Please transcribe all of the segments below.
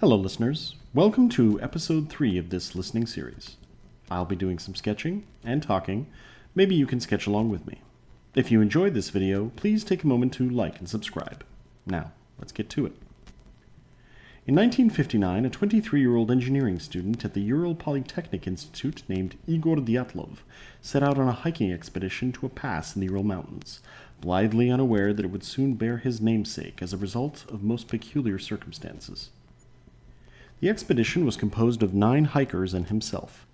Hello listeners, welcome to episode 3 of this listening series. I'll be doing some sketching and talking, maybe you can sketch along with me. If you enjoyed this video, please take a moment to like and subscribe. Now, let's get to it. In 1959, a 23-year-old engineering student at the Ural Polytechnic Institute named Igor Dyatlov set out on a hiking expedition to a pass in the Ural Mountains, blithely unaware that it would soon bear his namesake as a result of most peculiar circumstances. The expedition was composed of 9 hikers and himself.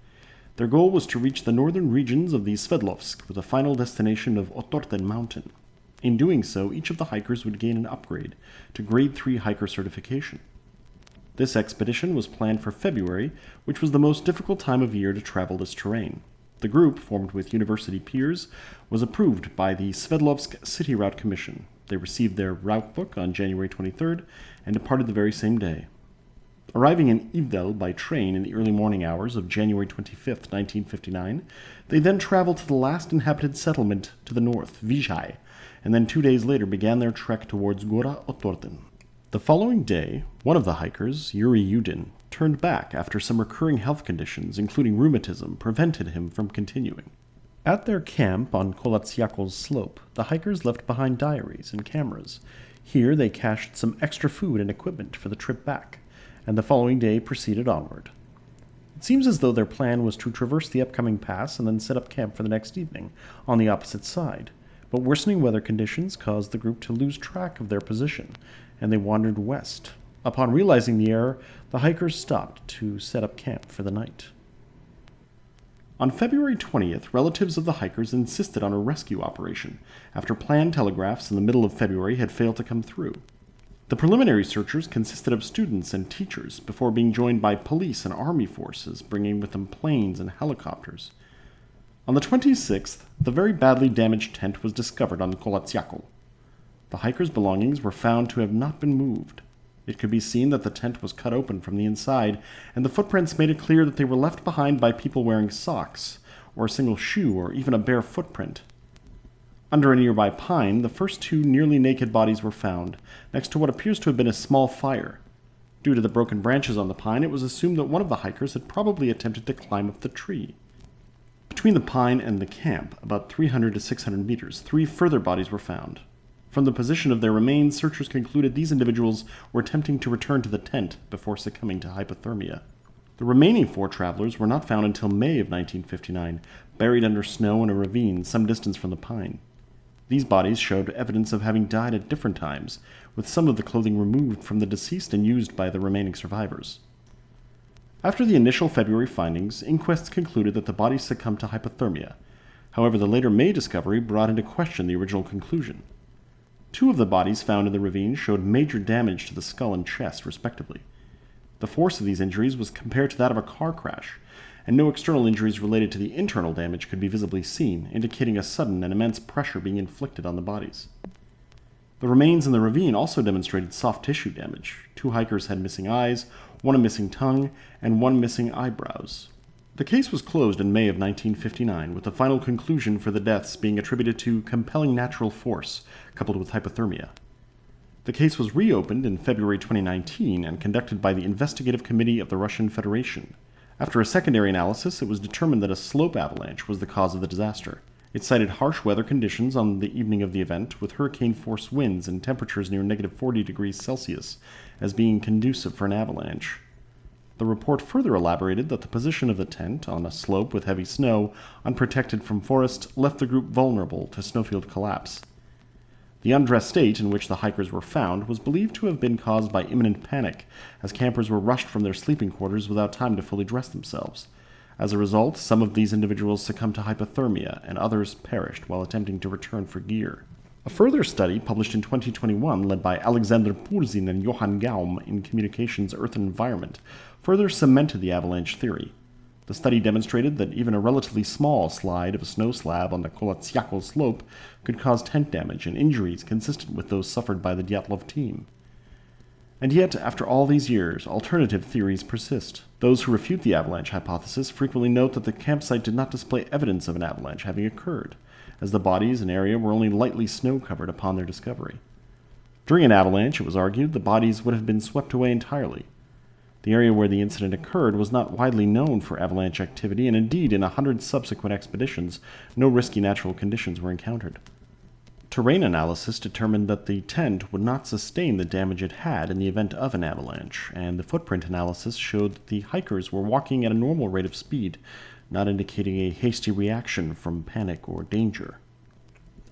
Their goal was to reach the northern regions of the Sverdlovsk with a final destination of Otorten Mountain. In doing so, each of the hikers would gain an upgrade to Grade 3 hiker certification. This expedition was planned for February, which was the most difficult time of year to travel this terrain. The group, formed with university peers, was approved by the Sverdlovsk City Route Commission. They received their route book on January 23rd and departed the very same day. Arriving in Ural by train in the early morning hours of January 25th, 1959, they then traveled to the last inhabited settlement to the north, Vizhai, and then 2 days later began their trek towards Gora Otorten. The following day, one of the hikers, Yuri Yudin, turned back after some recurring health conditions, including rheumatism, prevented him from continuing. At their camp on Kolatsyakos slope, the hikers left behind diaries and cameras. Here they cached some extra food and equipment for the trip back, and the following day proceeded onward. It seems as though their plan was to traverse the upcoming pass and then set up camp for the next evening on the opposite side, but worsening weather conditions caused the group to lose track of their position, and they wandered west. Upon realizing the error, the hikers stopped to set up camp for the night. On February 20th, relatives of the hikers insisted on a rescue operation, after planned telegraphs in the middle of February had failed to come through. The preliminary searchers consisted of students and teachers, before being joined by police and army forces, bringing with them planes and helicopters. On the 26th, the very badly damaged tent was discovered on Kolatsyakos. The hikers' belongings were found to have not been moved. It could be seen that the tent was cut open from the inside, and the footprints made it clear that they were left behind by people wearing socks, or a single shoe, or even a bare footprint. Under a nearby pine, the first 2 nearly naked bodies were found, next to what appears to have been a small fire. Due to the broken branches on the pine, it was assumed that one of the hikers had probably attempted to climb up the tree. Between the pine and the camp, about 300 to 600 meters, 3 further bodies were found. From the position of their remains, searchers concluded these individuals were attempting to return to the tent before succumbing to hypothermia. The remaining 4 travelers were not found until May of 1959, buried under snow in a ravine some distance from the pine. These bodies showed evidence of having died at different times, with some of the clothing removed from the deceased and used by the remaining survivors. After the initial February findings, inquests concluded that the bodies succumbed to hypothermia. However, the later May discovery brought into question the original conclusion. 2 of the bodies found in the ravine showed major damage to the skull and chest, respectively. The force of these injuries was compared to that of a car crash, and no external injuries related to the internal damage could be visibly seen, indicating a sudden and immense pressure being inflicted on the bodies. The remains in the ravine also demonstrated soft tissue damage. 2 hikers had missing eyes, 1 a missing tongue, and 1 missing eyebrows. The case was closed in May of 1959, with the final conclusion for the deaths being attributed to compelling natural force, coupled with hypothermia. The case was reopened in February 2019 and conducted by the Investigative Committee of the Russian Federation. After a secondary analysis, it was determined that a slope avalanche was the cause of the disaster. It cited harsh weather conditions on the evening of the event, with hurricane-force winds and temperatures near -40 degrees Celsius, as being conducive for an avalanche. The report further elaborated that the position of the tent, on a slope with heavy snow, unprotected from forest, left the group vulnerable to snowfield collapse. The undressed state in which the hikers were found was believed to have been caused by imminent panic, as campers were rushed from their sleeping quarters without time to fully dress themselves. As a result, some of these individuals succumbed to hypothermia, and others perished while attempting to return for gear. A further study, published in 2021, led by Alexander Purzin and Johann Gaum in Communications, Earth and Environment, further cemented the avalanche theory. The study demonstrated that even a relatively small slide of a snow slab on the Kolatsyakos slope could cause tent damage and injuries consistent with those suffered by the Dyatlov team. And yet, after all these years, alternative theories persist. Those who refute the avalanche hypothesis frequently note that the campsite did not display evidence of an avalanche having occurred, as the bodies and area were only lightly snow-covered upon their discovery. During an avalanche, it was argued, the bodies would have been swept away entirely. The area where the incident occurred was not widely known for avalanche activity, and indeed, in 100 subsequent expeditions, no risky natural conditions were encountered. Terrain analysis determined that the tent would not sustain the damage it had in the event of an avalanche, and the footprint analysis showed that the hikers were walking at a normal rate of speed, not indicating a hasty reaction from panic or danger.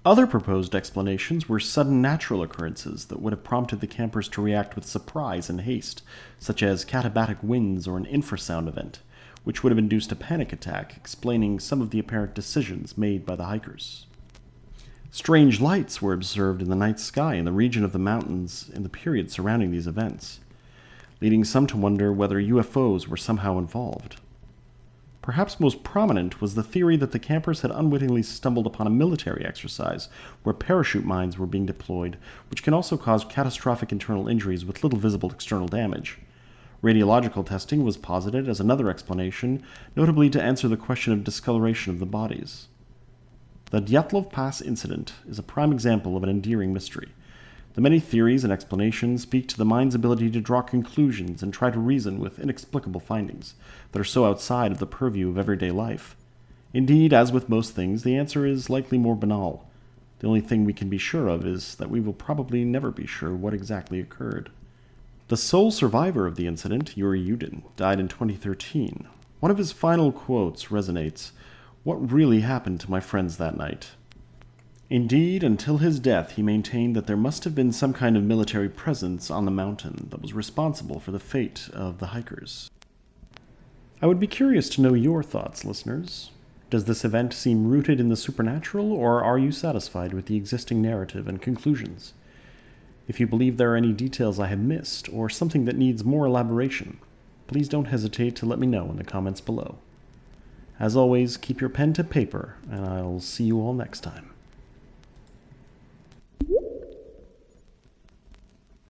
Other proposed explanations were sudden natural occurrences that would have prompted the campers to react with surprise and haste, such as katabatic winds or an infrasound event, which would have induced a panic attack, explaining some of the apparent decisions made by the hikers. Strange lights were observed in the night sky in the region of the mountains in the period surrounding these events, leading some to wonder whether UFOs were somehow involved. Perhaps most prominent was the theory that the campers had unwittingly stumbled upon a military exercise where parachute mines were being deployed, which can also cause catastrophic internal injuries with little visible external damage. Radiological testing was posited as another explanation, notably to answer the question of discoloration of the bodies. The Dyatlov Pass incident is a prime example of an endearing mystery. The many theories and explanations speak to the mind's ability to draw conclusions and try to reason with inexplicable findings that are so outside of the purview of everyday life. Indeed, as with most things, the answer is likely more banal. The only thing we can be sure of is that we will probably never be sure what exactly occurred. The sole survivor of the incident, Ural, died in 2013. One of his final quotes resonates, "What really happened to my friends that night?" Indeed, until his death, he maintained that there must have been some kind of military presence on the mountain that was responsible for the fate of the hikers. I would be curious to know your thoughts, listeners. Does this event seem rooted in the supernatural, or are you satisfied with the existing narrative and conclusions? If you believe there are any details I have missed, or something that needs more elaboration, please don't hesitate to let me know in the comments below. As always, keep your pen to paper, and I'll see you all next time.